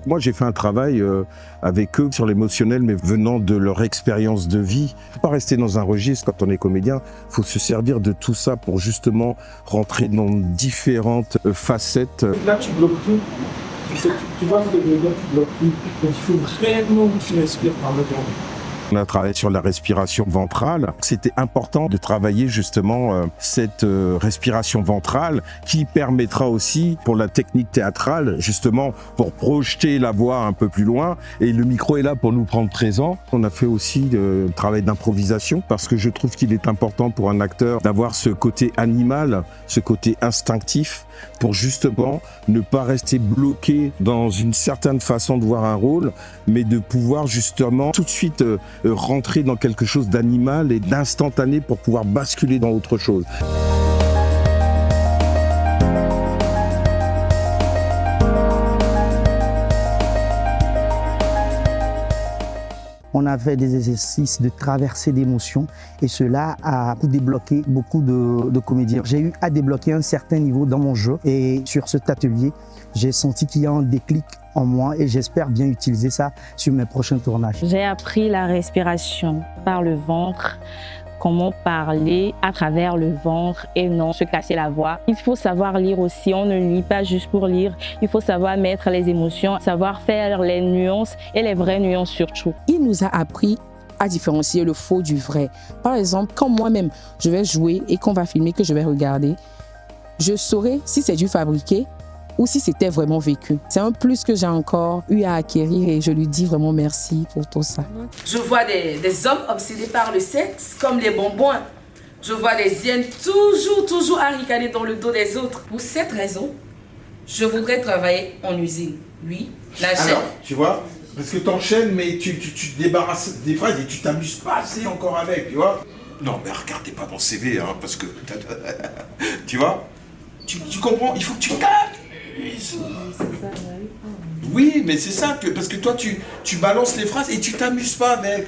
Moi, j'ai fait un travail avec eux sur l'émotionnel, mais venant de leur expérience de vie. Il ne faut pas rester dans un registre quand on est comédien. Il faut se servir de tout ça pour justement rentrer dans différentes facettes. Là, tu bloques tout. Tu vois ce que je veux dire, tu bloques tout. Donc, il faut vraiment que tu respires par le temps. On a travaillé sur la respiration ventrale. C'était important de travailler justement cette respiration ventrale qui permettra aussi pour la technique théâtrale, justement pour projeter la voix un peu plus loin. Et le micro est là pour nous prendre présent. On a fait aussi un travail d'improvisation parce que je trouve qu'il est important pour un acteur d'avoir ce côté animal, ce côté instinctif pour justement ne pas rester bloqué dans une certaine façon de voir un rôle, mais de pouvoir justement tout de suite rentrer dans quelque chose d'animal et d'instantané pour pouvoir basculer dans autre chose. On a fait des exercices de traversée d'émotions et cela a débloqué beaucoup de comédiens. J'ai eu à débloquer un certain niveau dans mon jeu et sur cet atelier, j'ai senti qu'il y a un déclic en moi et j'espère bien utiliser ça sur mes prochains tournages. J'ai appris la respiration par le ventre, comment parler à travers le ventre et non se casser la voix. Il faut savoir lire aussi, on ne lit pas juste pour lire, il faut savoir mettre les émotions, savoir faire les nuances et les vraies nuances surtout. Il nous a appris à différencier le faux du vrai. Par exemple, quand moi-même je vais jouer et qu'on va filmer, que je vais regarder, je saurai si c'est du fabriqué ou si c'était vraiment vécu. C'est un plus que j'ai encore eu à acquérir et je lui dis vraiment merci pour tout ça. Je vois des hommes obsédés par le sexe comme les bonbons. Je vois des hyènes toujours à ricaner dans le dos des autres. Pour cette raison, je voudrais travailler en usine. Oui, la chaîne. Alors, tu vois, parce que t'enchaînes, mais tu te débarrasses des phrases et tu t'amuses pas assez encore avec, tu vois. Non, mais regardez pas mon CV, hein, parce que... tu vois, tu comprends, il faut que tu calmes. Oui, mais c'est ça, parce que toi, tu balances les phrases et tu t'amuses pas avec.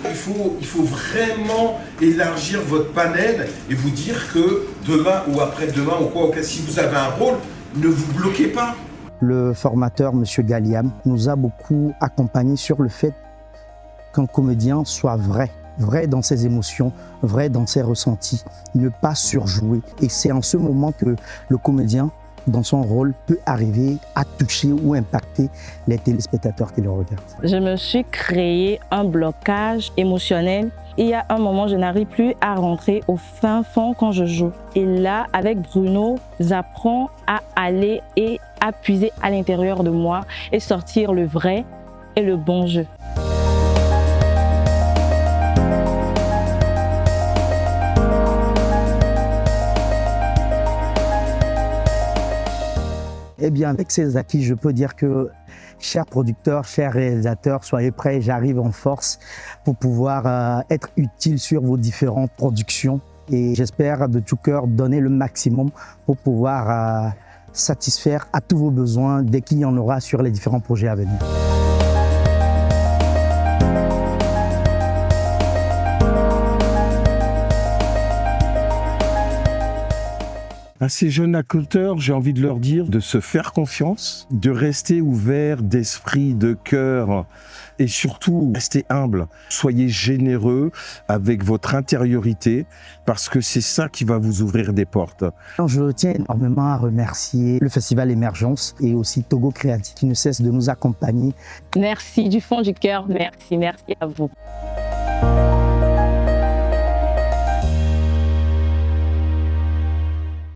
Il faut vraiment élargir votre panel et vous dire que demain ou après-demain ou quoi, si vous avez un rôle, ne vous bloquez pas. Le formateur, M. Galliam, nous a beaucoup accompagnés sur le fait qu'un comédien soit vrai dans ses émotions, vrai dans ses ressentis, ne pas surjouer. Et c'est en ce moment que le comédien, dans son rôle, peut arriver à toucher ou impacter les téléspectateurs qui le regardent. Je me suis créé un blocage émotionnel. Il y a un moment, je n'arrive plus à rentrer au fin fond quand je joue. Et là, avec Bruno, j'apprends à aller et à puiser à l'intérieur de moi et sortir le vrai et le bon jeu. Eh bien, avec ces acquis, je peux dire que, chers producteurs, chers réalisateurs, soyez prêts, j'arrive en force pour pouvoir être utile sur vos différentes productions. Et j'espère de tout cœur donner le maximum pour pouvoir satisfaire à tous vos besoins dès qu'il y en aura sur les différents projets à venir. À ces jeunes acteurs, j'ai envie de leur dire de se faire confiance, de rester ouvert d'esprit, de cœur et surtout rester humble. Soyez généreux avec votre intériorité parce que c'est ça qui va vous ouvrir des portes. Je tiens énormément à remercier le Festival Émergence et aussi Togo Créatif qui ne cesse de nous accompagner. Merci du fond du cœur, merci à vous.